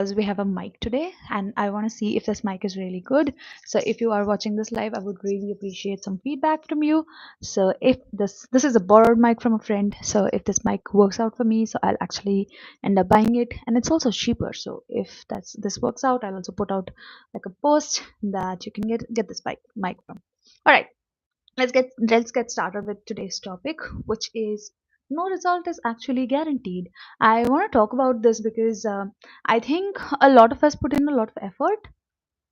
because we have a mic today and I want to see if this mic is really good. So if you are watching this live, I would really appreciate some feedback from you. So if this is a borrowed mic from a friend, so if this mic works out for me, so I'll actually end up buying it, and it's also cheaper. So if this works out, I'll also put out like a post that you can get this mic from. All right, let's get started with today's topic, which is no result is actually guaranteed. I want to talk about this because I think a lot of us put in a lot of effort.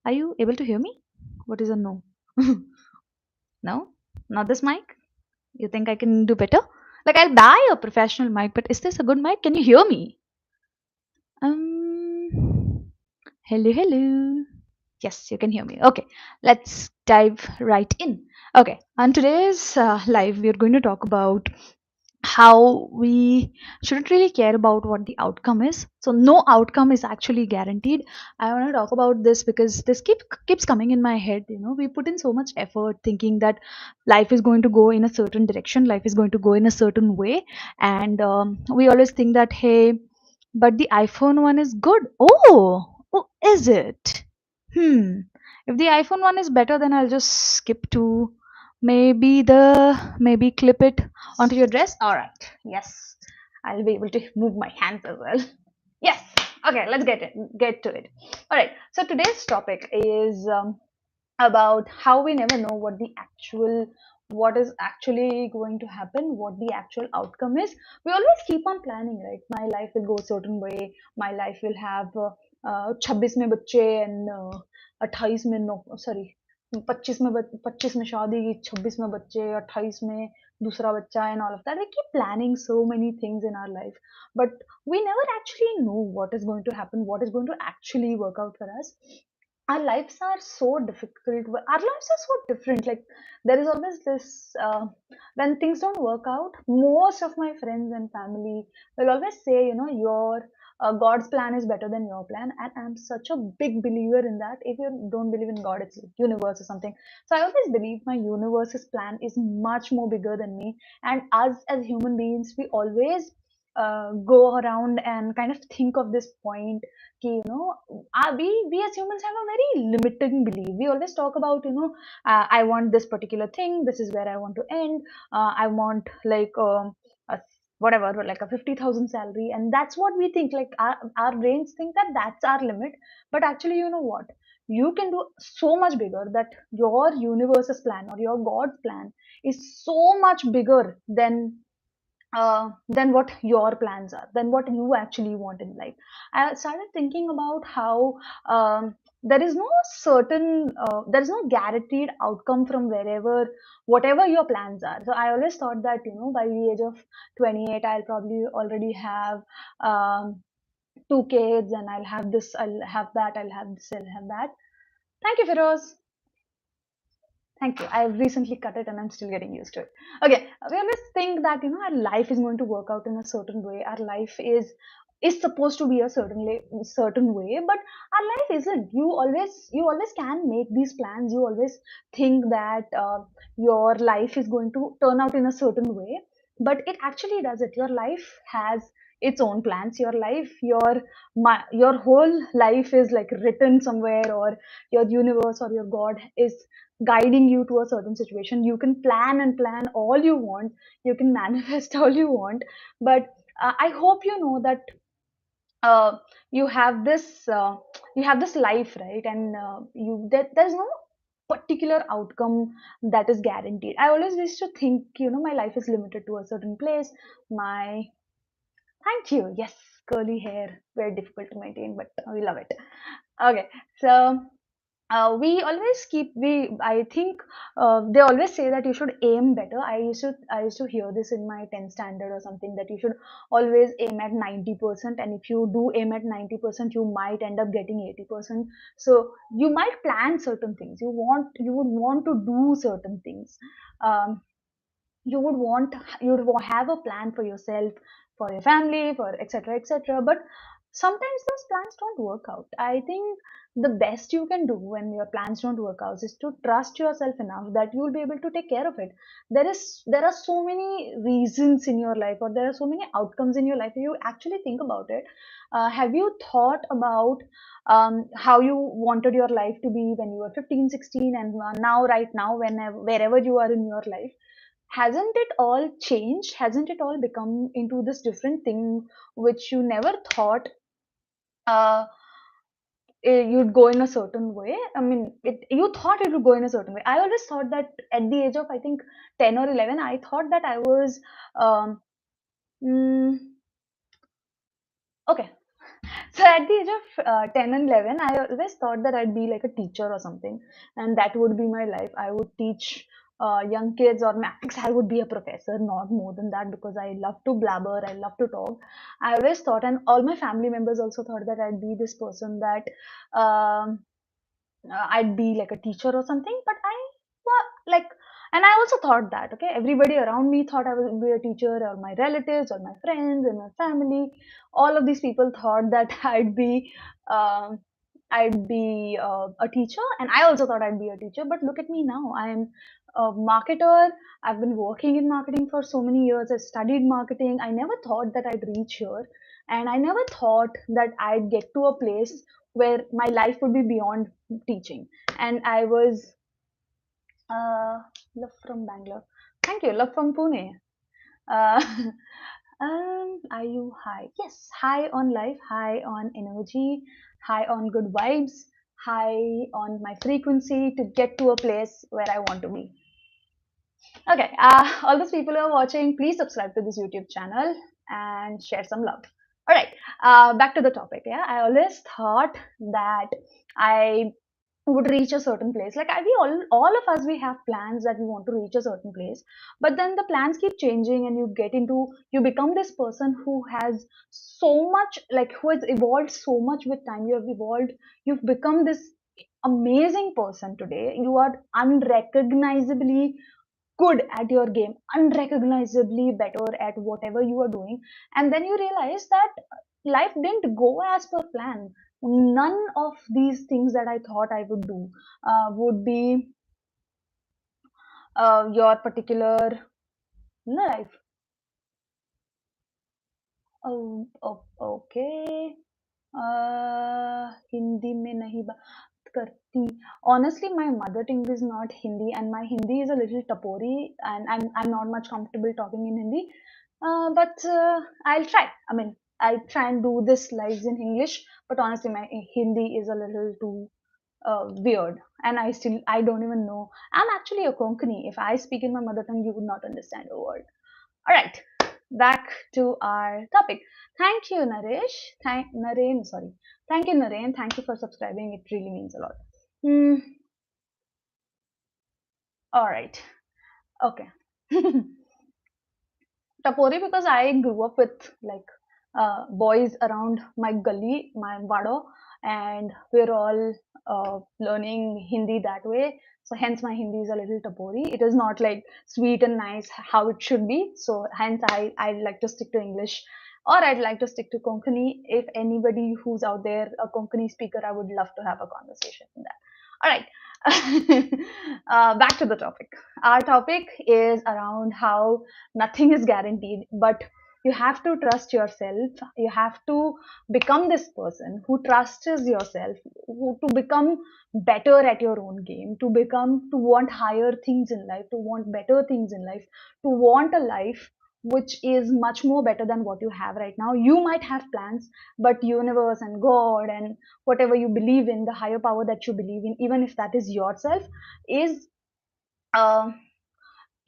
Are you able to hear me? What is a no? No, not this mic. You think I can do better? Like, I'll buy a professional mic, but is this a good mic? Can you hear me? Hello, hello. Yes, you can hear me. Okay, let's dive right in. Okay, on today's live, we're going to talk about how we shouldn't really care about what the outcome is. So no outcome is actually guaranteed. I want to talk about this because this keeps coming in my head. We put in so much effort thinking that life is going to go in a certain direction, life is going to go in a certain way, and we always think that, hey, but the iPhone one is good. Oh, is it? Hmm. If the iPhone one is better, then I'll just skip to maybe clip it onto your dress. All right. Yes. I'll be able to move my hands as well. Yes. Okay, let's get to it. All right. So today's topic is about how we never know what is actually going to happen, what the actual outcome is. We always keep on planning, right? My life will go a certain way. My life will have 26 में बच्चे and 28 में no sorry 25 में शादी, 26 में बच्चे, 28 में दूसरा बच्चा, and all of that. We keep planning so many things in our life, but we never actually know what is going to happen, what is going to actually work out for us. Our lives are so difficult, our lives are so different. Like, there is always this when things don't work out, most of my friends and family will always say, your God's plan is better than your plan, and I'm such a big believer in that. If you don't believe in God, it's universe or something. So I always believe my universe's plan is much more bigger than me, and us as human beings, we always go around and kind of think of this point, we as humans have a very limiting belief. We always talk about, I want this particular thing, this is where I want to end. I want like a, whatever, like a 50,000 salary, and that's what we think. Like, our brains think that that's our limit, but actually, you know what? You can do so much bigger. That your universe's plan or your God's plan is so much bigger than what your plans are, than what you actually want in life. I started thinking about how there is no there is no guaranteed outcome from whatever your plans are. So I always thought that, by the age of 28, I'll probably already have two kids, and I'll have this, I'll have that, I'll have this, I'll have that. Thank you, Firoz. Thank you. I've recently cut it and I'm still getting used to it. Okay, we always think that, our life is going to work out in a certain way. Our life is supposed to be a certain way, but our life isn't. You always can make these plans. You always think that your life is going to turn out in a certain way, but it actually doesn't. Your life has its own plans. Your whole life is like written somewhere, or your universe or your God is guiding you to a certain situation. You can plan and plan all you want, you can manifest all you want, but I hope you know that uh, you have this life, right? And there's no particular outcome that is guaranteed. I always used to think, my life is limited to a certain place. My Thank you. Yes, curly hair, very difficult to maintain, but we love it. Okay, so we always keep we I think they always say that you should aim better. I used to hear this in my 10th standard or something, that you should always aim at 90%, and if you do aim at 90%, you might end up getting 80%. So you might plan certain things, you would want to do certain things. um, you would have a plan for yourself, for your family, for etc., etc. But sometimes those plans don't work out. I think the best you can do when your plans don't work out is to trust yourself enough that you will be able to take care of it. There are so many reasons in your life, or there are so many outcomes in your life. If you actually think about it, have you thought about how you wanted your life to be when you were 15, 16, and now, right now, whenever, wherever you are in your life? Hasn't it all changed? Hasn't it all become into this different thing which you never thought uh, you'd go in a certain way? I mean, you thought it would go in a certain way. I always thought that at the age of, I think, 10 or 11, I thought that I was, um, mm, okay. So at the age of 10 and 11, I always thought that I'd be like a teacher or something, and that would be my life. I would teach young kids or maths. I would be a professor, not more than that, because I love to blabber, I love to talk. I always thought, and all my family members also thought that I'd be this person that um, I'd be like a teacher or something. But like, and I also thought that, okay, everybody around me thought I would be a teacher, or my relatives, or my friends, and my family. All of these people thought that um, a teacher, and I also thought I'd be a teacher. But look at me now. I am a marketer. I've been working in marketing for so many years. I studied marketing. I never thought that I'd reach here, and I never thought that I'd get to a place where my life would be beyond teaching. And I was love from Bangalore. Thank you. Love from Pune. Uh, are you high? Yes, high on life, high on energy, high on good vibes, high on my frequency to get to a place where I want to be. Okay, all those people who are watching, please subscribe to this YouTube channel and share some love. All right, back to the topic. Yeah, I always thought that I would reach a certain place. Like we all of us, we have plans that we want to reach a certain place, but then the plans keep changing, and you become this person who has so much, like who has evolved so much with time. You have evolved. You've become this amazing person today. You are unrecognizably good at your game, unrecognizably better at whatever you are doing. And then you realize that life didn't go as per plan. None of these things that I thought I would do would be your particular life. Oh, okay. Hindi में नहीं बात करती. Honestly, my mother tongue is not Hindi, and my Hindi is a little tapori, and I'm not much comfortable talking in Hindi. But I'll try. I mean, I'll try and do this lives in English. But honestly, my Hindi is a little too weird, and I don't even know. I'm actually a Konkani. If I speak in my mother tongue, you would not understand a word. All right, back to our topic. Thank you, Naresh. Naren, sorry. Thank you, Naren. Thank you for subscribing. It really means a lot. Hmm. All right. Okay. Tapori, because I grew up with like boys around my gully, my vado, and we're all learning Hindi that way. So hence my Hindi is a little tapori. It is not like sweet and nice how it should be. So hence I like to stick to English, or I'd like to stick to Konkani. If anybody who's out there a Konkani speaker, I would love to have a conversation in that. All right. Back to the topic. Our topic is around how nothing is guaranteed, but you have to trust yourself. You have to become this person who trusts yourself, to become better at your own game, to want higher things in life, to want better things in life, to want a life which is much more better than what you have right now. You might have plans, but universe and God and whatever you believe in, the higher power that you believe in, even if that is yourself, is uh,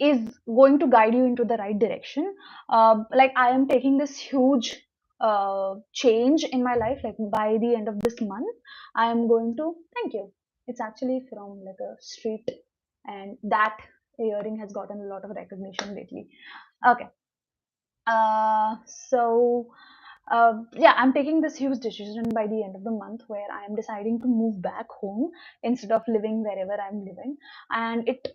is going to guide you into the right direction. Like I am taking this huge change in my life. Like by the end of this month, I am going to. Thank you. It's actually from like a street, and that earring has gotten a lot of recognition lately. Okay. Uh, so yeah, I'm taking this huge decision by the end of the month where I am deciding to move back home instead of living wherever I'm living. And it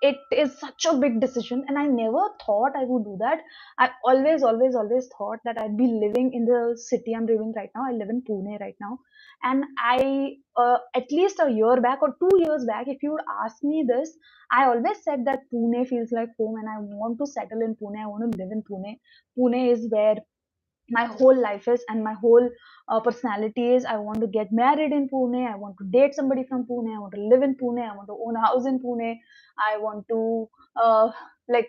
it is such a big decision, and I never thought I would do that. I always thought that I'd be living in the city I'm living right now. I live in Pune right now, and I at least a year back or 2 years back, if you would ask me this, I always said that Pune feels like home, and I want to settle in Pune. I want to live in Pune. Pune is where my whole life is, and my whole personality is. I want to get married in Pune. I want to date somebody from Pune. I want to live in Pune. I want to own a house in Pune. I want to uh, like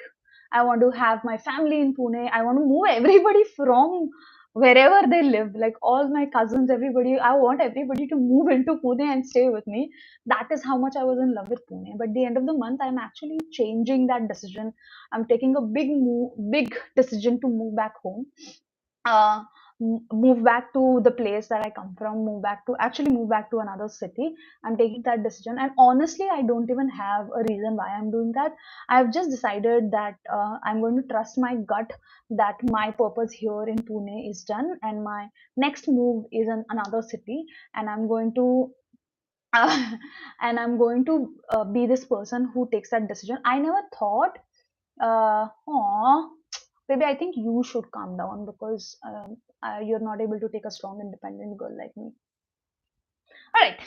I want to have my family in Pune. I want to move everybody from wherever they live, like all my cousins, everybody. I want everybody to move into Pune and stay with me. That is how much I was in love with Pune. But the end of the month, I'm actually changing that decision. I'm taking a big decision to move back home, uh, move back to the place that I come from, move back to another city. I'm taking that decision, and honestly, I don't even have a reason why I'm doing that. I've just decided that I'm going to trust my gut that my purpose here in Pune is done, and my next move is in another city, and I'm going to. And I'm going to be this person who takes that decision. I never thought, aw, baby, I think you should calm down because you're not able to take a strong, independent girl like me. All right.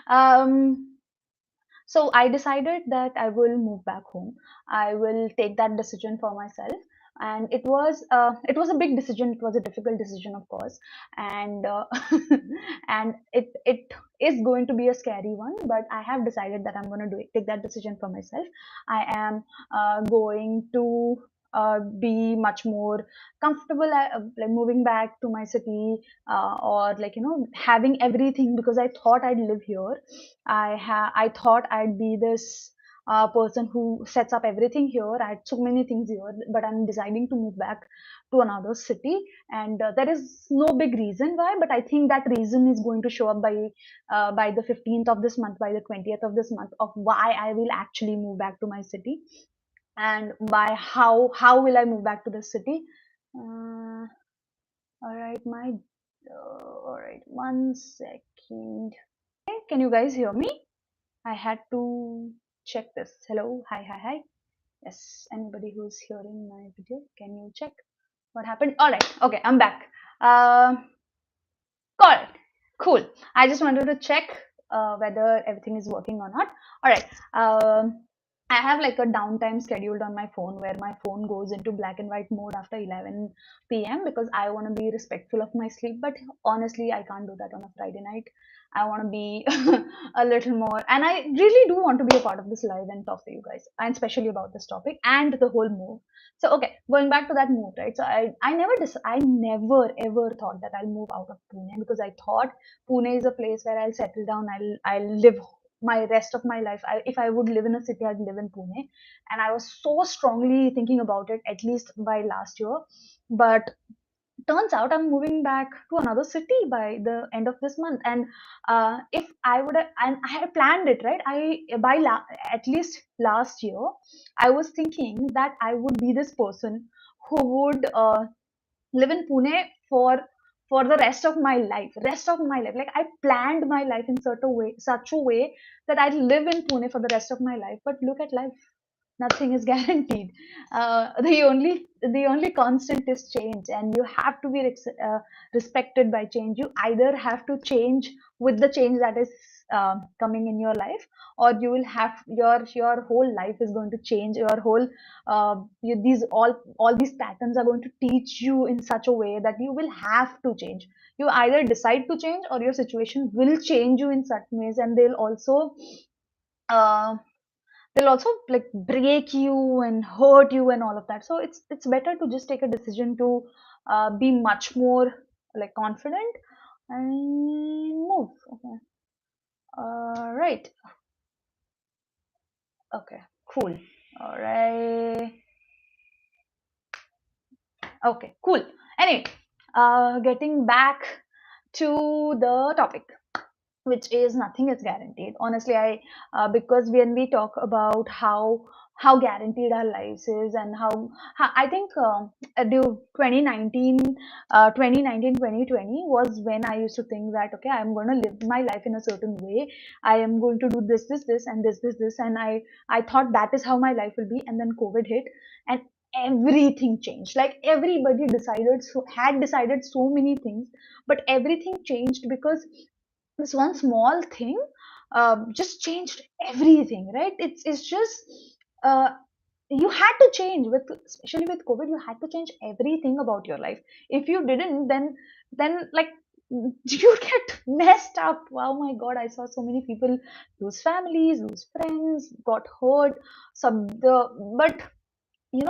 um, so I decided that I will move back home. I will take that decision for myself, and it was a big decision. It was a difficult decision, of course, and and it is going to be a scary one. But I have decided that I'm going to take that decision for myself. I am going to. Be much more comfortable, like moving back to my city, or like having everything, because I thought I'd live here. I thought I'd be this person who sets up everything here. I had so many things here, but I'm deciding to move back to another city, and there is no big reason why. But I think that reason is going to show up by the 15th of this month, by the 20th of this month, of why I will actually move back to my city, and by how will I move back to the city. Uh, all right, all right, 1 second. Hey, can you guys hear me? I had to check this. Hello, hi, hi, hi. Yes, anybody who's hearing my video, can you check what happened? All right, okay, I'm back. Got it. Cool. I just wanted to check whether everything is working or not. All right. I have like a downtime scheduled on my phone where my phone goes into black and white mode after 11 p.m. because I want to be respectful of my sleep. But honestly, I can't do that on a Friday night. I want to be a little more, and I really do want to be a part of this live and talk to you guys, and especially about this topic and the whole move. So okay, going back to that move, right? So I never ever thought that I'll move out of Pune, because I thought Pune is a place where I'll settle down. I'll live my rest of my life. If I would live in a city, I'd live in Pune, and I was so strongly thinking about it at least by last year. But turns out I'm moving back to another city by the end of this month. And if I would have, and I had planned it, right? At least last year, I was thinking that I would be this person who would live in Pune for for the rest of my life. Like, I planned my life in such a way that I'd live in Pune for the rest of my life. But look at life, nothing is guaranteed. The only constant is change, and you have to be respected by change. You either have to change with the change that is coming in your life, or you will have your whole life is going to change. Your whole these all these patterns are going to teach you in such a way that you will have to change. You either decide to change, or your situation will change you in certain ways, and uh, they'll also like break you and hurt you and all of that. So it's better to just take a decision to be much more like confident and move. Okay. Right. Okay, cool. All right. Okay, cool. Anyway, getting back to the topic, which is nothing is guaranteed. Honestly, I because when we talk about how guaranteed our lives is, and how I think the 2019, 2019 2020 was when I used to think that okay, I'm going to live my life in a certain way. I am going to do this and this, and I thought that is how my life will be. And then COVID hit, and everything changed. Like everybody had decided so many things, but everything changed because this one small thing just changed everything, right? It's just uh, you had to change with, especially with COVID, you had to change everything about your life. If you didn't, then like you get messed up. Oh my god, I saw so many people lose families, lose friends, got hurt. Some the but you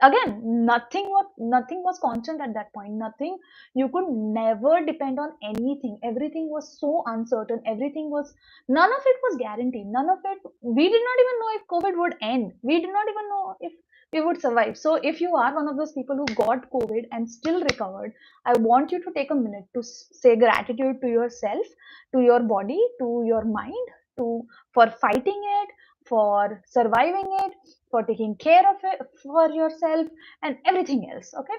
again, nothing was constant at that point. Nothing, you could never depend on anything. Everything was so uncertain. Everything was, none of it was guaranteed. None of it, we did not even know if COVID would end. We did not even know if we would survive. So if you are one of those people who got COVID and still recovered, I want you to take a minute to say gratitude to yourself, to your body, to your mind, to for fighting it, for surviving it, for taking care of it for yourself, and everything else. Okay,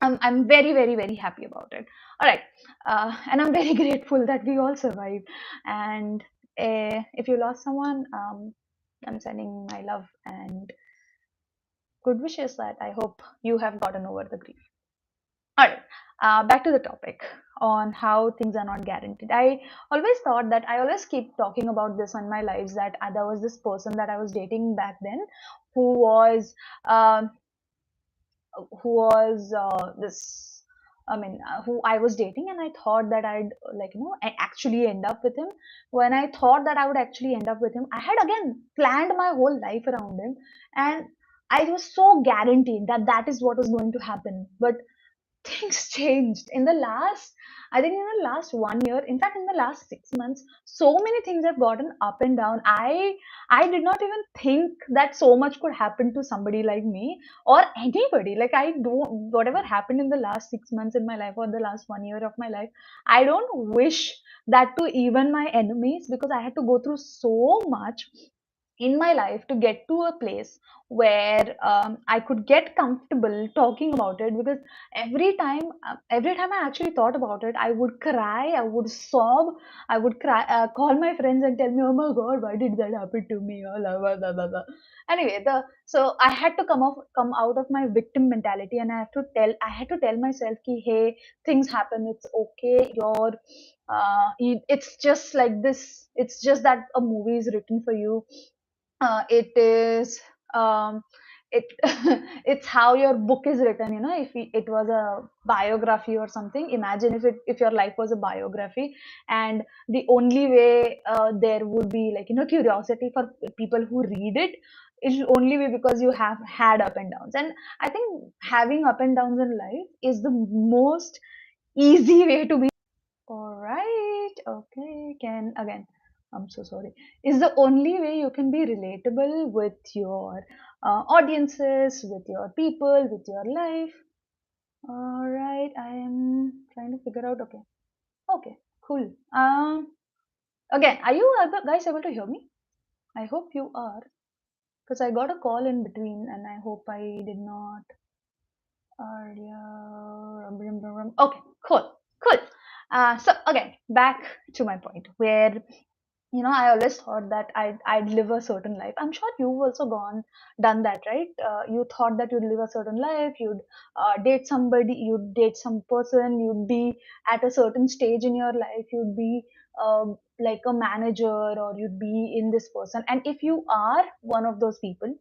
I'm very very very happy about it. All right, and I'm very grateful that we all survived. And if you lost someone, I'm sending my love and good wishes, that I hope you have gotten over the grief. All right, back to the topic on how things are not guaranteed. I always thought that, I always keep talking about this on my lives, that there was this person that I was dating back then, who was um, this, I mean, who I was dating, and I thought that I'd, like, I actually end up with him. When I thought that I would actually end up with him, I had again planned my whole life around him, and I was so guaranteed that that is what was going to happen. But things changed in the last, I think in the last 1 year, in fact in the last 6 months, so many things have gotten up and down. I did not even think that so much could happen to somebody like me, or anybody. Like, I don't, whatever happened in the last 6 months in my life, or the last 1 year of my life, I don't wish that to even my enemies, because I had to go through so much in my life to get to a place where I could get comfortable talking about it. Because every time I actually thought about it, I would cry, I would sob, I would cry, call my friends and tell me, "Oh my God, why did that happen to me?" Oh, blah, blah, blah, blah. Anyway, so I had to come out of my victim mentality, and I had to tell myself, ki, "Hey, things happen. It's okay. It's just like this. It's just that a movie is written for you. It is it it's how your book is written. If it was a biography or something, imagine if your life was a biography, and the only way there would be, like, curiosity for people who read it, is only way because you have had up and downs. And I think having up and downs in life is the most easy way to be. All right. Okay. Can again. I'm so sorry. Is the only way you can be relatable with your audiences, with your people, with your life. All right. I am trying to figure out. Okay. Okay. Cool. Again, are you guys able to hear me? I hope you are, because I got a call in between, and I hope I did not earlier. Okay. Cool. Cool. So again, back to my point, where I always thought that I'd live a certain life. I'm sure you've also done that, right? You thought that you'd live a certain life, you'd date somebody, you'd date some person, you'd be at a certain stage in your life, you'd be like a manager, or you'd be in this person. And if you are one of those people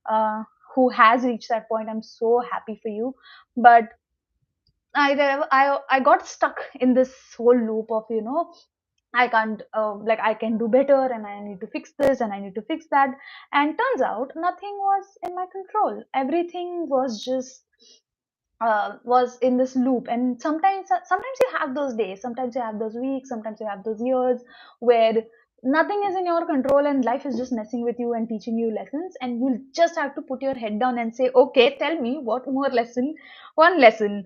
uh, who has reached that point, I'm so happy for you. But I got stuck in this whole loop of, I can't, like, I can do better, and I need to fix this, and I need to fix that. And turns out nothing was in my control. Everything was in this loop. And sometimes you have those days, sometimes you have those weeks, sometimes you have those years where nothing is in your control, and life is just messing with you and teaching you lessons, and you just have to put your head down and say, okay, tell me what more lesson. One lesson,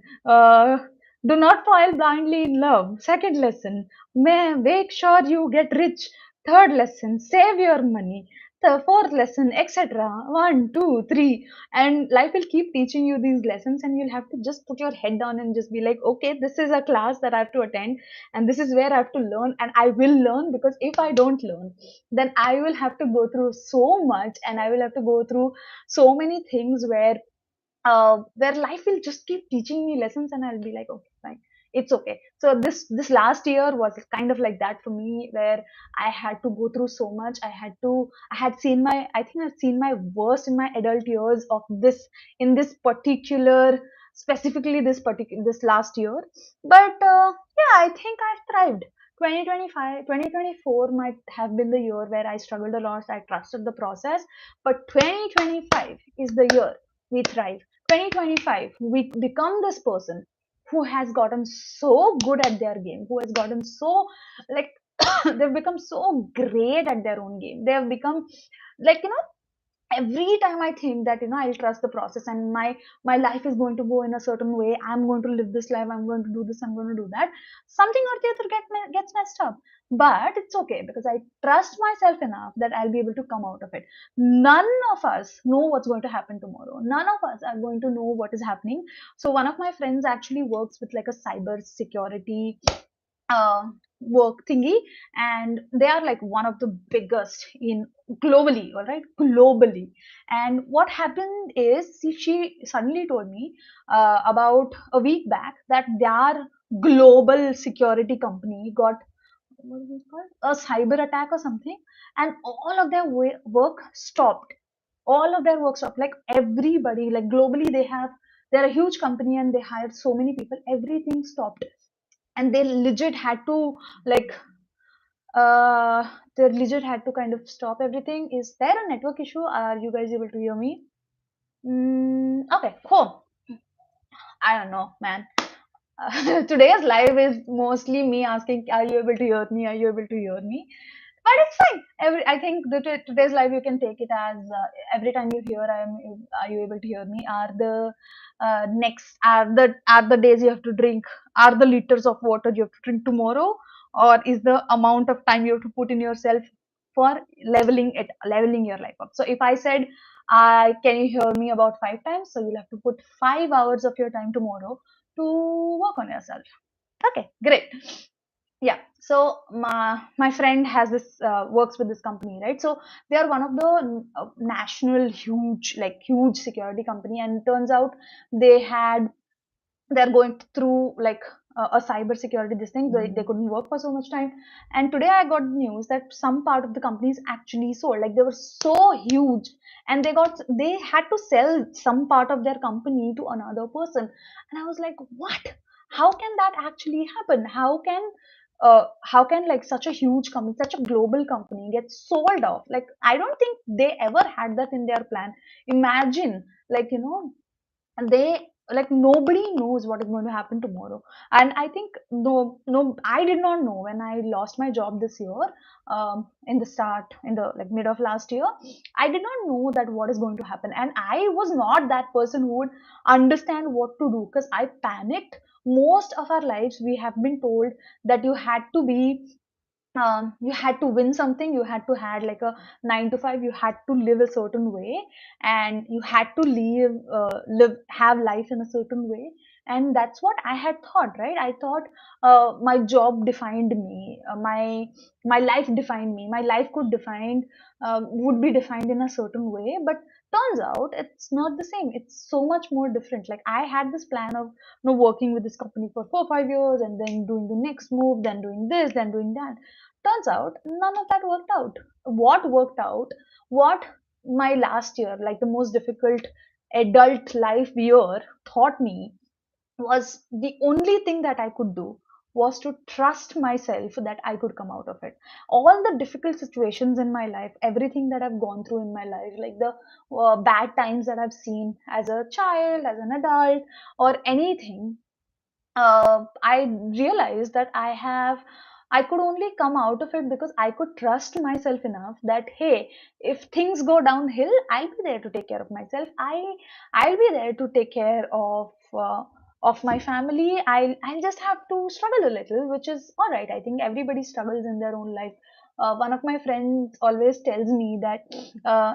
do not fall blindly in love. Second lesson, make sure you get rich. Third lesson, save your money. the fourth lesson, etc. One, two, three, and life will keep teaching you these lessons, and you'll have to just put your head down and just be like, okay, this is a class that I have to attend, and this is where I have to learn, and I will learn, because if I don't learn, then I will have to go through so much, and I will have to go through so many things where life will just keep teaching me lessons, and I'll be like, okay, fine, it's okay. So this last year was kind of like that for me, where I had to go through so much. I had seen my, I think I've seen my worst in my adult years of this, in this particular, specifically this last year. But yeah, I think I've thrived. 2025, 2024 might have been the year where I struggled a lot. I trusted the process, but 2025 is the year we thrive. 2025 we become this person who has gotten so good at their game, who has gotten so, like, they've become so great at their own game. They have become, like, every time I think that, I'll trust the process, and my life is going to go in a certain way, I'm going to live this life, I'm going to do this, I'm going to do that, something or the other gets messed up. But it's okay, because I trust myself enough that I'll be able to come out of it. None of us know what's going to happen tomorrow. None of us are going to know what is happening. So one of my friends actually works with like a cyber security uh, work thingy, and they are like one of the biggest in globally, all right, globally. And what happened is, she suddenly told me about a week back that their global security company got, what is it called, a cyber attack or something, and all of their work stopped. All of their work stopped, like everybody, like globally, they're a huge company and they hired so many people, everything stopped. And they legit had to, like, uh they legit had to kind of stop everything. Is there a network issue? Are you guys able to hear me? Okay, cool. I don't know, man. Today's live is mostly me asking, are you able to hear me, are you able to hear me? But it's fine. I think today's live, you can take it as, every time you hear, are you able to hear me, are the next, are the days you have to drink, are the liters of water you have to drink tomorrow, or is the amount of time you have to put in yourself for leveling your life up. So if I said, I can you hear me about 5 times, so you'll have to put 5 hours of your time tomorrow to work on yourself. Okay, great. Yeah. So my friend has this, works with this company, right? So they are one of the national huge, like huge security company, and it turns out they had they're going through like a cyber security this thing. They couldn't work for so much time, and today I got news that some part of the company is actually sold. Like, they were so huge, and they had to sell some part of their company to another person. And I was like, what? How can that actually happen? How can like such a huge company, such a global company, get sold off? Like, I don't think they ever had that in their plan. Imagine, like, and they, like, nobody knows what is going to happen tomorrow. And I think, no, I did not know when I lost my job this year, in the like mid of last year. I did not know that what is going to happen, and I was not that person who would understand what to do, because I panicked. Most of our lives we have been told that you had to win something, you had to had like a 9 to 5, you had to live a certain way, and you had to have life in a certain way. And that's what I had thought, right? I thought my job defined me, my life defined me, my life would be defined in a certain way. But turns out it's not the same. It's so much more different. Like, I had this plan of, working with this company for 4 5 years, and then doing the next move, then doing this, then doing that. Turns out none of that worked out. What worked out, what my last year, like the most difficult adult life year, taught me, was the only thing that I could do was to trust myself that I could come out of it. All the difficult situations in my life, everything that I've gone through in my life, like the bad times that I've seen as a child, as an adult, or anything, I realized that I could only come out of it because I could trust myself enough that, hey, if things go downhill, I'll be there to take care of myself. I'll be there to take care of my family. I'll just have to struggle a little, which is all right. I think everybody struggles in their own life one of my friends always tells me that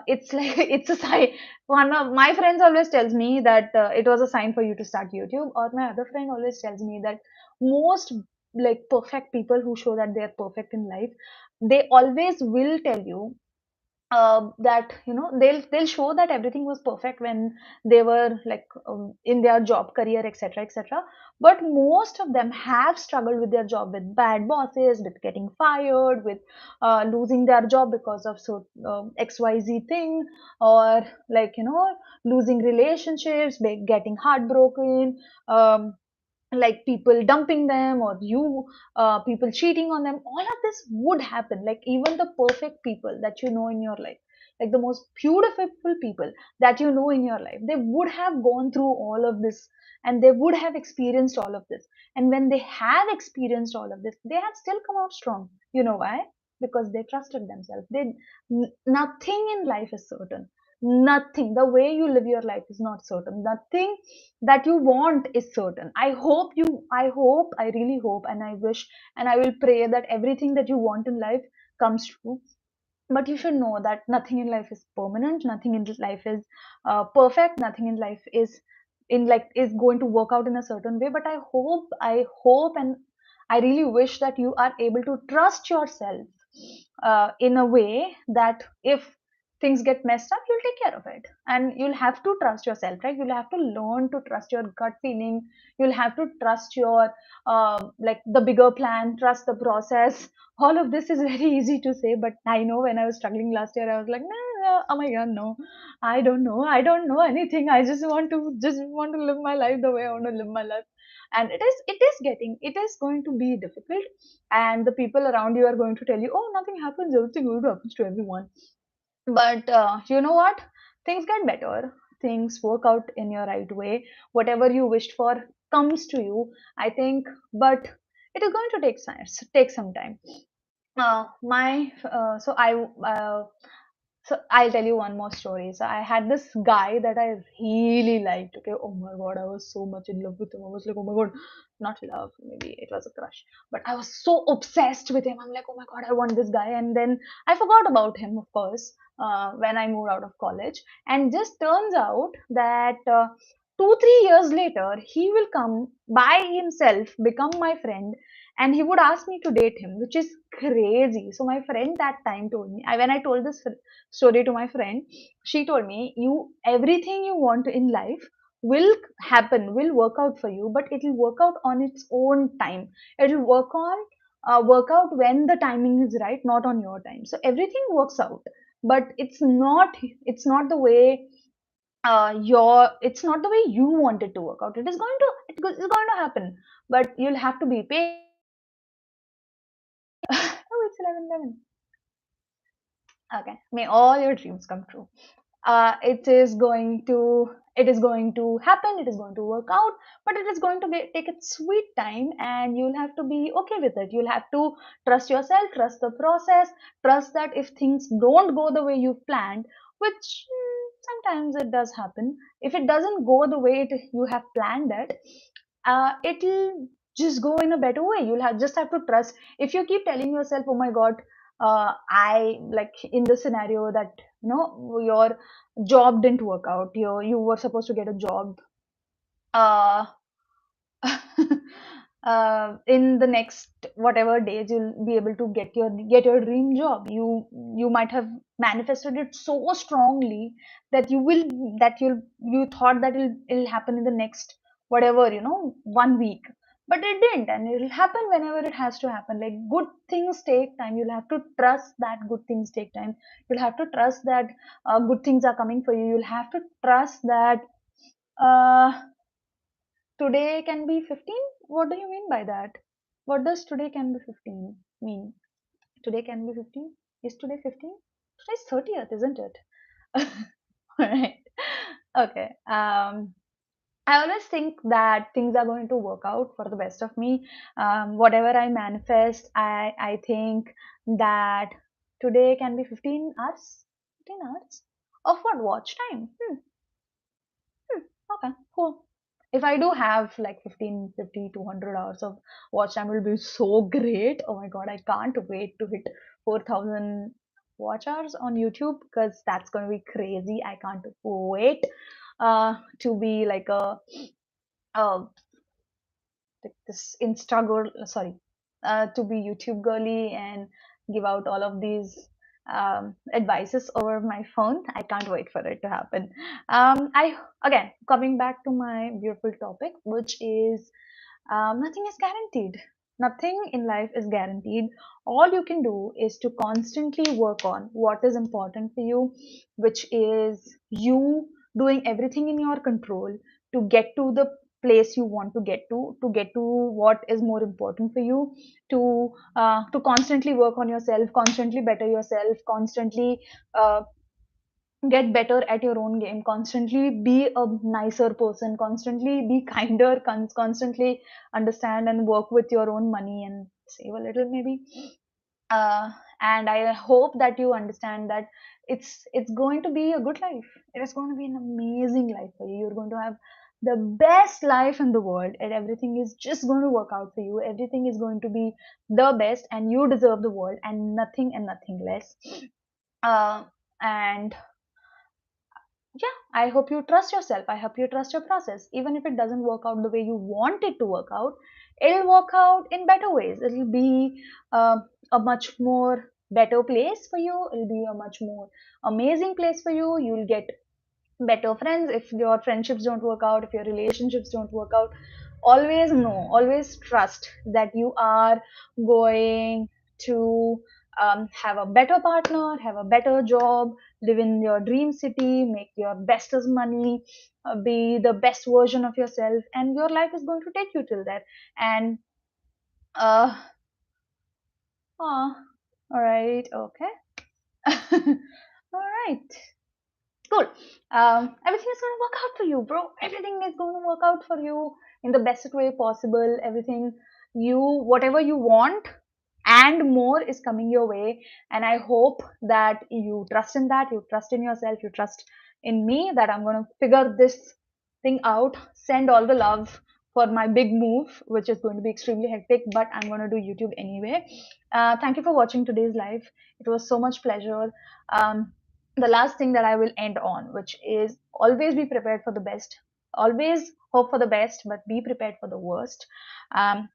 it's like it's a sign. One of my friends always tells me that it was a sign for you to start YouTube, or my other friend always tells me that most like perfect people who show that they are perfect in life, they always will tell you that they'll show that everything was perfect when they were like in their job career, etc., etc. But most of them have struggled with their job, with bad bosses, with getting fired, with losing their job because of xyz thing, or like losing relationships, getting heartbroken, um, like people dumping them, or you people cheating on them. All of this would happen. Like even the perfect people that you know in your life, like the most beautiful people that you know in your life, they would have gone through all of this, and they would have experienced all of this. And when they have experienced all of this, they have still come out strong. You know why? Because they trusted themselves. Nothing in life is certain. Nothing. The way you live your life is not certain. Nothing that you want is certain. I really hope, and I wish, and I will pray that everything that you want in life comes true. But you should know that nothing in life is permanent, nothing in life is perfect, nothing in life is going to work out in a certain way. But I hope and I really wish that you are able to trust yourself in a way that if things get messed up, you'll take care of it. And you'll have to trust yourself, right? You'll have to learn to trust your gut feeling. You'll have to trust your like the bigger plan, trust the process. All of this is very easy to say, but I know when I was struggling last year, I was like, nah, nah, oh my god, no, I don't know anything. I just want to live my life the way I want to live my life. And it is going to be difficult, and the people around you are going to tell you, oh, nothing happens, everything good happens to everyone. But you know what? Things get better. Things work out in your right way. Whatever you wished for comes to you, I think. But it is going to take some time. My so I so I'll tell you one more story. So I had this guy that I really liked. Okay, oh my god, I was so much in love with him. I was like, oh my god, not love, maybe it was a crush, but I was so obsessed with him. I'm like, oh my god, I want this guy. And then I forgot about him, of course, when I moved out of college. And just turns out that 2 3 years later, he will come by himself, become my friend, and he would ask me to date him, which is crazy. So my friend that time told me, when I told this story to my friend, she told me, you everything you want in life will happen, will work out for you, but it will work out on its own time. It will work out when the timing is right, not on your time. So everything works out, but it's not the way it's not the way you want it to work out. It's going to happen, but you'll have to be patient. Oh, it's 11:11. Okay, may all your dreams come true. It is going to happen, it is going to work out, but it is going to take its sweet time, and you'll have to be okay with it. You'll have to trust yourself, trust the process, trust that if things don't go the way you've planned, which sometimes it does happen. If it doesn't go the way you have planned it, it'll just go in a better way. Just have to trust. If you keep telling yourself, oh my god, I like in the scenario that your job didn't work out, you were supposed to get a job uh, in the next whatever days, you'll be able to get your dream job. You might have manifested it so strongly that you thought that it'll happen in the next whatever 1 week, but it didn't, and it'll happen whenever it has to happen. Like good things take time. You'll have to trust that good things take time. You'll have to trust that good things are coming for you. You'll have to trust that uh, today can be 15? What do you mean by that? What does today can be 15 mean? Today can be 15? Is today 15? Today's 30th, isn't it? Alright. Okay. I always think that things are going to work out for the best of me. Whatever I manifest, I think that today can be 15 hours. 15 hours? Of what? Watch time? Okay, cool. if I do have like 15, 50, 200 hours of watch time, will be so great. Oh my god, I can't wait to hit 4,000 watch hours on YouTube, because that's going to be crazy. I can't wait to be like a like this Insta girl, sorry, to be YouTube girly and give out all of these advices over my phone. I can't wait for it to happen. I again coming back to my beautiful topic, which is nothing is guaranteed. Nothing in life is guaranteed. All you can do is to constantly work on what is important for you, which is you doing everything in your control to get to the place you want to get to what is more important for you, to constantly work on yourself, constantly better yourself, constantly uh, get better at your own game, constantly be a nicer person, constantly be kinder, constantly understand and work with your own money and save a little maybe. uh, and I hope that you understand that it's going to be a good life. It is going to be an amazing life for you. You're going to have the best life in the world, and everything is just going to work out for you. Everything is going to be the best, and you deserve the world and nothing less. And yeah, I hope you trust yourself. I hope you trust your process. Even if it doesn't work out the way you want it to work out, it'll work out in better ways. It'll be uh, a much more better place for you. It'll be a much more amazing place for you. You'll get better friends. If your friendships don't work out, if your relationships don't work out, always know, always trust that you are going to have a better partner, have a better job, live in your dream city, make your best as money, be the best version of yourself, and your life is going to take you till there. And uh, all right, okay. All right. Cool. Everything is going to work out for you, bro. Everything is going to work out for you in the best way possible. Everything whatever you want and more is coming your way. And I hope that you trust in that, you trust in yourself, you trust in me that I'm going to figure this thing out. Send all the love for my big move, which is going to be extremely hectic, but I'm going to do YouTube anyway. Thank you for watching today's live. It was so much pleasure. The last thing that I will end on, which is always be prepared for the best. Always hope for the best, but be prepared for the worst. Um,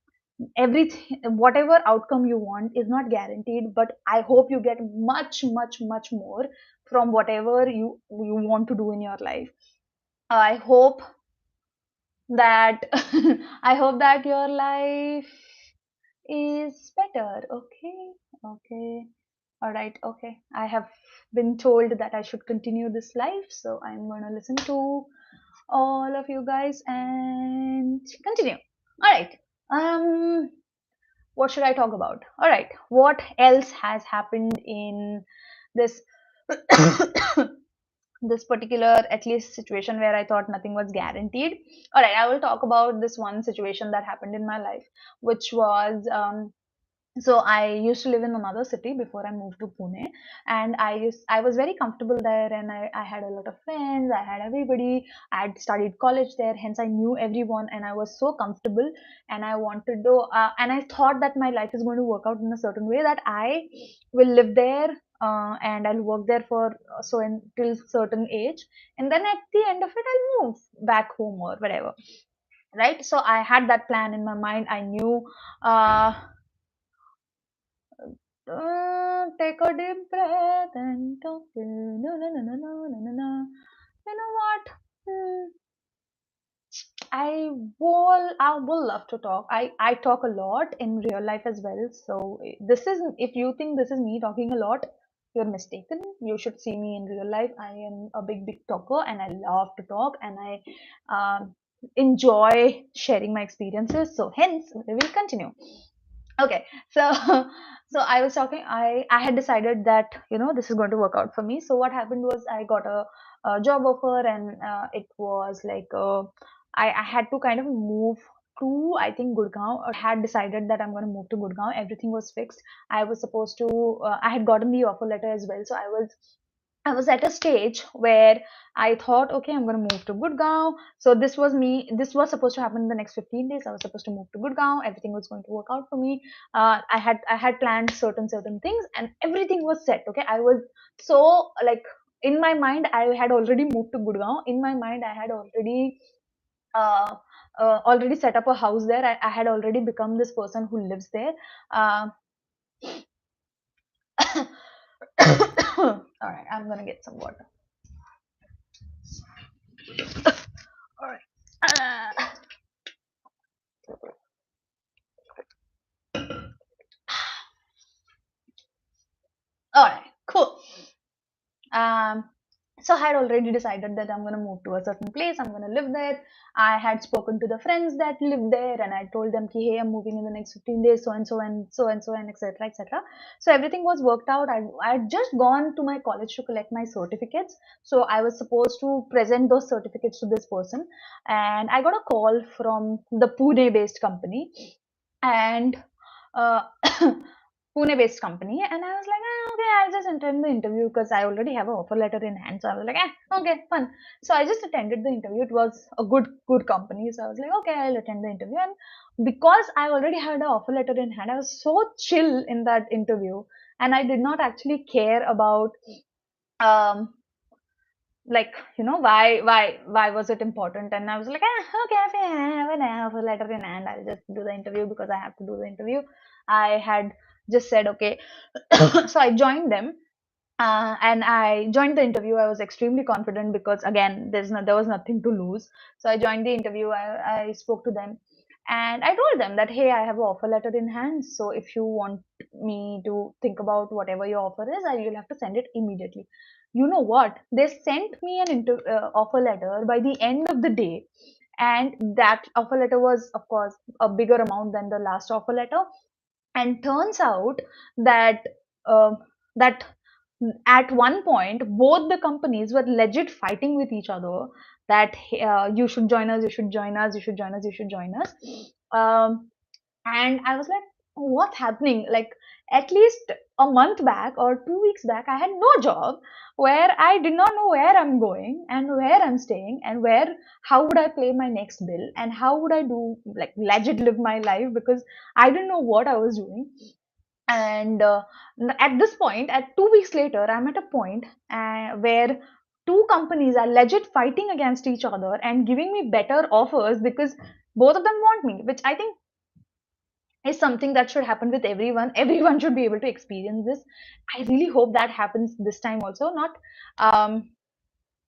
everything, whatever outcome you want, is not guaranteed, but I hope you get much, much, much more from whatever you want to do in your life. I hope that I hope that your life is better. Okay, okay. All right, okay. I have been told that I should continue this live, so I'm going to listen to all of you guys and continue. All right. What should I talk about? All right. What else has happened in this this particular at least situation where I thought nothing was guaranteed? All right, I will talk about this one situation that happened in my life, which was so I used to live in another city before I moved to Pune, and I was very comfortable there, and I had a lot of friends, I had everybody, I had studied college there, hence I knew everyone, and I was so comfortable, and I wanted to and I thought that my life is going to work out in a certain way, that I will live there, and I'll work there for so until certain age, and then at the end of it I'll move back home or whatever, right? So I had that plan in my mind. I knew uh, take a deep breath and talk. No, no, no, no, no, no, no, no. You know what? Hmm, I will love to talk. I talk a lot in real life as well. So this is, if you think this is me talking a lot, you're mistaken. You should see me in real life. I am a big talker, and I love to talk, and I enjoy sharing my experiences. So hence, we will continue. Okay, so so I was talking. I had decided that this is going to work out for me. So what happened was I got a job offer, and it was like I had to kind of move to, I think, Gurgaon. I had decided that I'm going to move to Gurgaon. Everything was fixed. I was supposed to. I had gotten the offer letter as well, so I was at a stage where I thought, okay, I'm going to move to Gurgaon. So this was me. This was supposed to happen in the next 15 days. I was supposed to move to Gurgaon. Everything was going to work out for me. I had planned certain things, and everything was set. Okay, I was so like in my mind, I had already moved to Gurgaon. In my mind, I had uh, already set up a house there. I had already become this person who lives there. Uh, all right, I'm gonna get some water. All right. Uh, all right, cool. Um, so I had already decided that I'm going to move to a certain place. I'm going to live there. I had spoken to the friends that live there, and I told them, "Ki, hey, I'm moving in the next 15 days, so and so and so and so and etc. etc." So everything was worked out. I had just gone to my college to collect my certificates. So I was supposed to present those certificates to this person, and I got a call from the Pune-based company, and uh, Pune-based company, and I was like, okay, I'll just attend the interview because I already have an offer letter in hand. So I was like, okay, fun. So I just attended the interview. It was a good company, so I was like, okay, I'll attend the interview. And because I already had an offer letter in hand, I was so chill in that interview, and I did not actually care about um like why was it important. And I was like, okay, if I have an offer letter in hand, I'll just do the interview because I have to do the interview. I had just said okay. So I joined them, and I joined the interview. I was extremely confident because again, there was nothing to lose. So I joined the interview. I spoke to them, and I told them that hey, I have an offer letter in hand. So if you want me to think about whatever your offer is, you'll have to send it immediately. You know what? They sent me an offer letter by the end of the day, and that offer letter was, of course, a bigger amount than the last offer letter. And turns out that uh, that at one point both the companies were legit fighting with each other that you should join us, you should join us, you should join us, you should join us. And I was like, what's happening? Like, at least a month back or 2 weeks back, I had no job, where I did not know where I'm going and where I'm staying and how would I pay my next bill and how would I do, like, legit live my life, because I didn't know what I was doing. And at this point, at 2 weeks later, I'm at a point where two companies are legit fighting against each other and giving me better offers because both of them want me, which I think is something that should happen with everyone. Everyone should be able to experience this. I really hope that happens this time also. Um,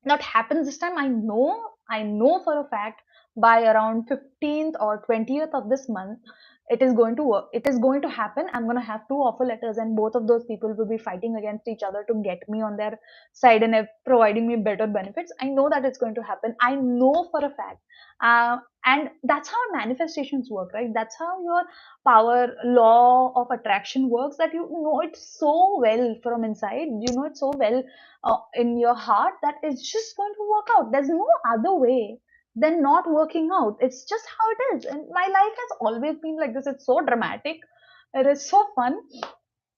not happens this time. I know for a fact by around 15th or 20th of this month, it is going to work. It is going to happen. I'm going to have two offer letters, and both of those people will be fighting against each other to get me on their side and providing me better benefits. I know that it's going to happen. I know for a fact. And that's how manifestations work, right? That's how your power law of attraction works, that you know it so well from inside. You know it so well in your heart that it's just going to work out. There's no other way than not working out. It's just how it is. And my life has always been like this. It's so dramatic. It is so fun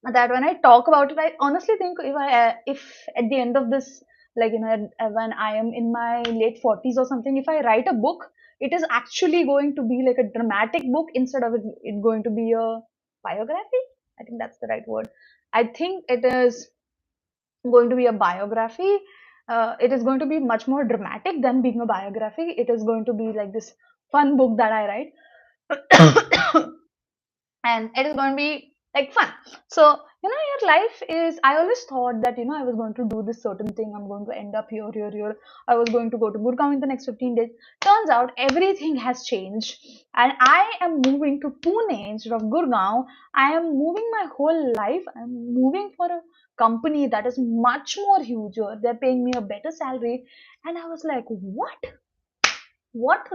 that when I talk about it, I honestly think if at the end of this, like when I am in my late 40s or something, if I write a book, it is actually going to be like a dramatic book instead of it going to be a biography. I think that's the right word. I think it is going to be a biography. It is going to be much more dramatic than being a biography. It is going to be like this fun book that I write. And it is going to be like fun. So, your life is, I always thought that, I was going to do this certain thing. I'm going to end up here, here, here. I was going to go to Gurgaon in the next 15 days. Turns out everything has changed. And I am moving to Pune instead of Gurgaon. I am moving my whole life. I'm moving for a company that is much more huger. They're paying me a better salary. And I was like, what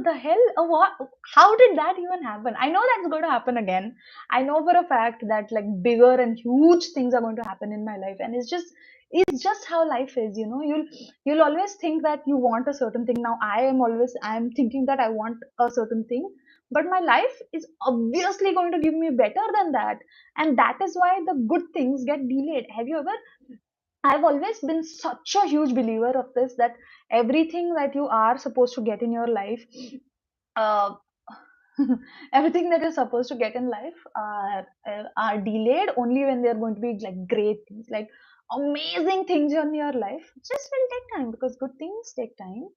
the hell? What? How did that even happen? I know that's going to happen again. I know for a fact that like bigger and huge things are going to happen in my life, and it's just how life is. You'll always think that you want a certain thing. Now I'm thinking that I want a certain thing, but my life is obviously going to give me better than that, and that is why the good things get delayed. Have you ever I've always been such a huge believer of this, that everything that you are supposed to get in your life, uh, everything that you're supposed to get in life are delayed only when they're going to be like great things, like amazing things in your life. Just will take time, because good things take time,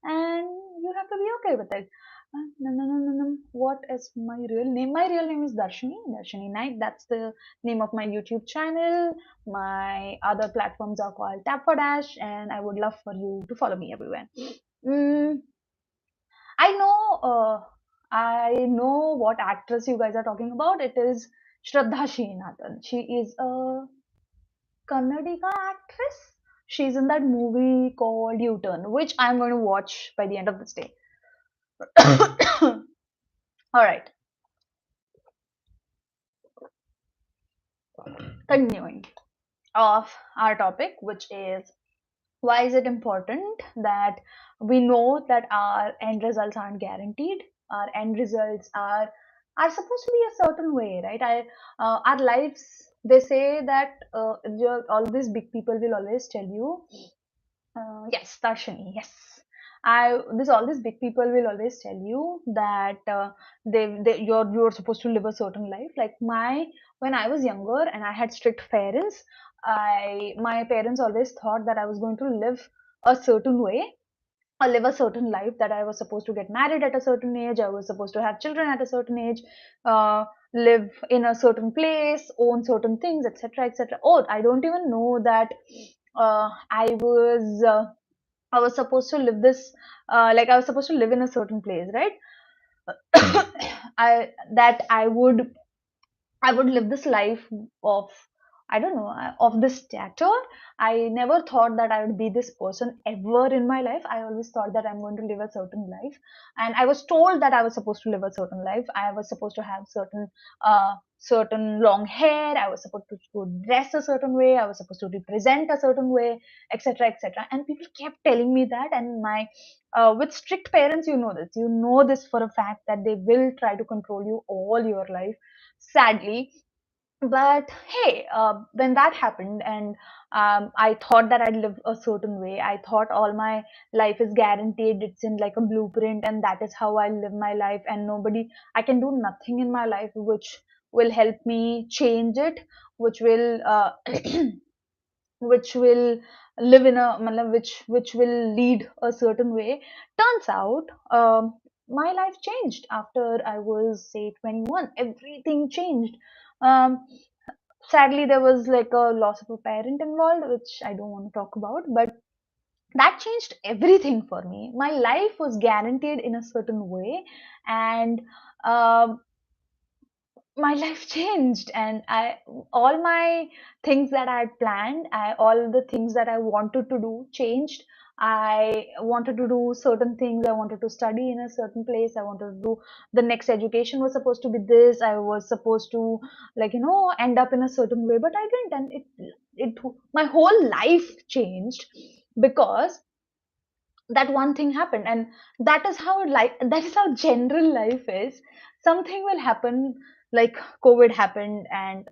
and you have to be okay with it. No, no, no, no, no. What is my real name? My real name is Darshini. Darshini Naik. That's the name of my YouTube channel. My other platforms are called Tap for Dash, and I would love for you to follow me everywhere. Mm, I know, I know what actress you guys are talking about. It is Shraddha Sreenathan. She is a Kannadiga actress. She's in that movie called U-Turn, which I'm going to watch by the end of this day. All right, continuing of our topic, which is, why is it important that we know that our end results aren't guaranteed? Our end results are supposed to be a certain way, right? Our lives, they say that all these big people will always tell you, yes, Darshini, yes. All these big people will always tell you that you're supposed to live a certain life. Like when I was younger and I had strict parents, my parents always thought that I was going to live a certain way, or live a certain life, that I was supposed to get married at a certain age, I was supposed to have children at a certain age, uh, live in a certain place, own certain things, etc., etc. Oh, I don't even know that I was supposed to live this, like I was supposed to live in a certain place, right? That I would live this life of, I don't know, of this stature. I never thought that I would be this person ever in my life. I always thought that I'm going to live a certain life. And I was told that I was supposed to live a certain life. I was supposed to have certain long hair. I was supposed to dress a certain way. I was supposed to represent a certain way, etc., etc. And people kept telling me that. And with strict parents, you know this for a fact, that they will try to control you all your life, sadly. But hey, when that happened, and I thought that I'd live a certain way, I thought all my life is guaranteed, it's in like a blueprint, and that is how I live my life, and I can do nothing in my life which will help me change it, which will which will live in a which will lead a certain way. Turns out, my life changed after I was, say, 21. Everything changed. um, Sadly, there was like a loss of a parent involved, which I don't want to talk about, but that changed everything for me. My life was guaranteed in a certain way, and um my life changed, and I all my things that I had planned, all the things that I wanted to do changed. I wanted to do certain things. I wanted to study in a certain place. I wanted to do, the next education was supposed to be this. I was supposed to, like, end up in a certain way, but I didn't. And it my whole life changed, because that one thing happened. And that is how general life is. Something will happen, like COVID happened, and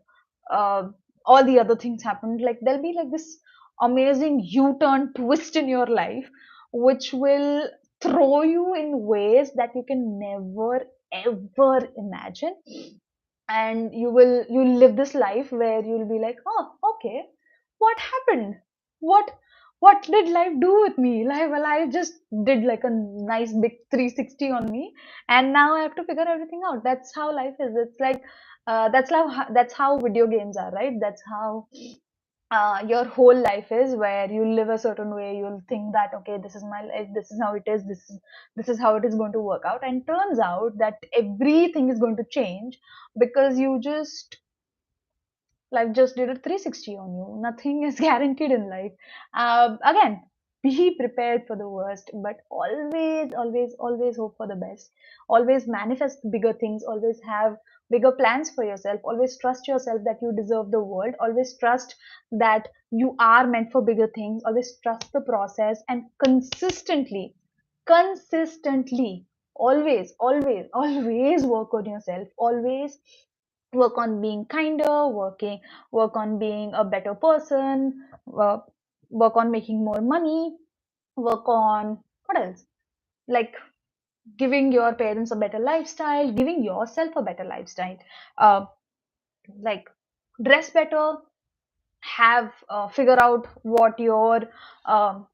uh, all the other things happened. Like, there'll be like this amazing U-turn twist in your life, which will throw you in ways that you can never ever imagine. And you'll live this life where you'll be like, oh, okay, what happened? What what did life do with me? Like, well, I just did like a nice big 360 on me, and now I have to figure everything out. That's how life is. It's like, that's how video games are, right? That's how your whole life is, where you live a certain way. You'll think that, okay, this is my life, this is how it is, this is how it is going to work out, and turns out that everything is going to change, because life just did a 360 on you. Nothing is guaranteed in life. Again, be prepared for the worst, but always, always, always hope for the best. Always manifest bigger things. Always have bigger plans for yourself. Always trust yourself that you deserve the world. Always trust that you are meant for bigger things. Always trust the process, and consistently, always, always, always work on yourself. Always Work on being kinder, work on being a better person, work on making more money, work on what else? Like giving your parents a better lifestyle, giving yourself a better lifestyle. Uh, like dress better, have figure out um,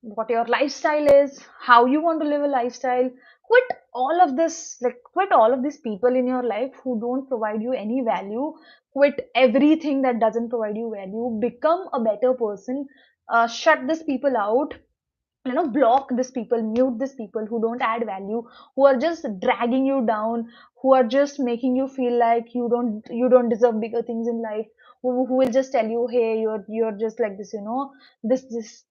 what your lifestyle is, how you want to live a lifestyle. Quit all of these people in your life who don't provide you any value. Quit everything that doesn't provide you value. Become a better person. Shut these people out. Block these people, mute these people who don't add value, who are just dragging you down, who are just making you feel like you don't deserve bigger things in life, who will just tell you, hey, you're just like this,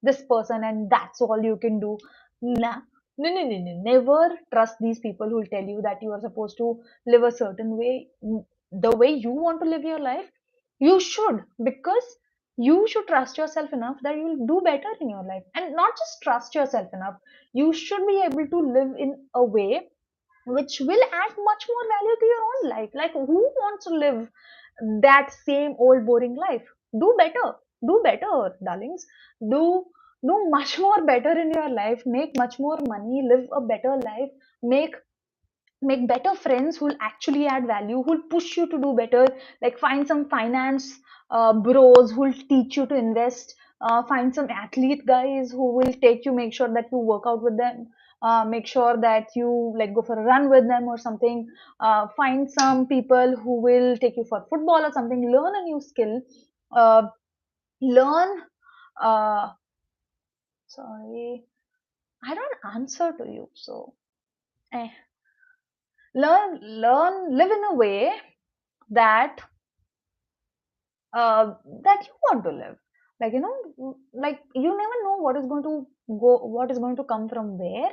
this person, and that's all you can do. Nah. No, no, no, no, never trust these people who will tell you that you are supposed to live a certain way. The way you want to live your life, you should, because you should trust yourself enough that you will do better in your life. And not just trust yourself enough, you should be able to live in a way which will add much more value to your own life. Like, who wants to live that same old boring life? Do better. Do better, darlings. Do do much more better in your life. Make much more money. Live a better life. Make better friends who'll actually add value, who'll push you to do better. Like, find some finance bros who'll teach you to invest. Find some athlete guys who will take you, make sure that you work out with them. Make sure that you like go for a run with them or something. Find some people who will take you for football or something. Learn a new skill. Learn Sorry, I don't answer to you, so eh. Live in a way that that you want to live. Like, like, you never know what is going to come from where.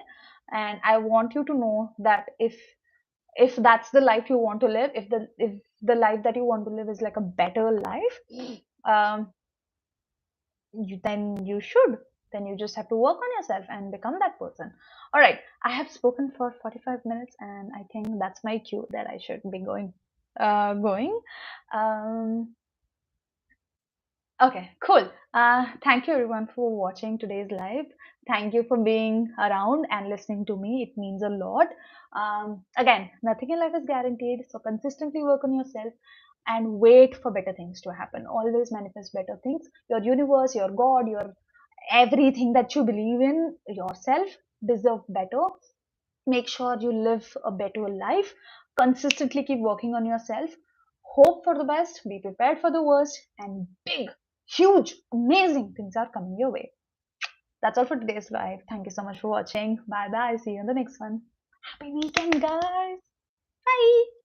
And I want you to know that if that's the life you want to live, if the life that you want to live is like a better life, um then you just have to work on yourself and become that person. All right, I have spoken for 45 minutes, and I think that's my cue that I should be going. um Okay, cool. Thank you everyone for watching today's live. Thank you for being around and listening to me. It means a lot. Again, nothing in life is guaranteed, so consistently work on yourself and wait for better things to happen. Always manifest better things. Your universe, your God, your everything that you believe in, yourself deserve better. Make sure you live a better life. Consistently keep working on yourself. Hope for the best, be prepared for the worst, and big, huge, amazing things are coming your way. That's all for today's live. Thank you so much for watching. Bye bye. See you in the next one. Happy weekend, guys. Bye.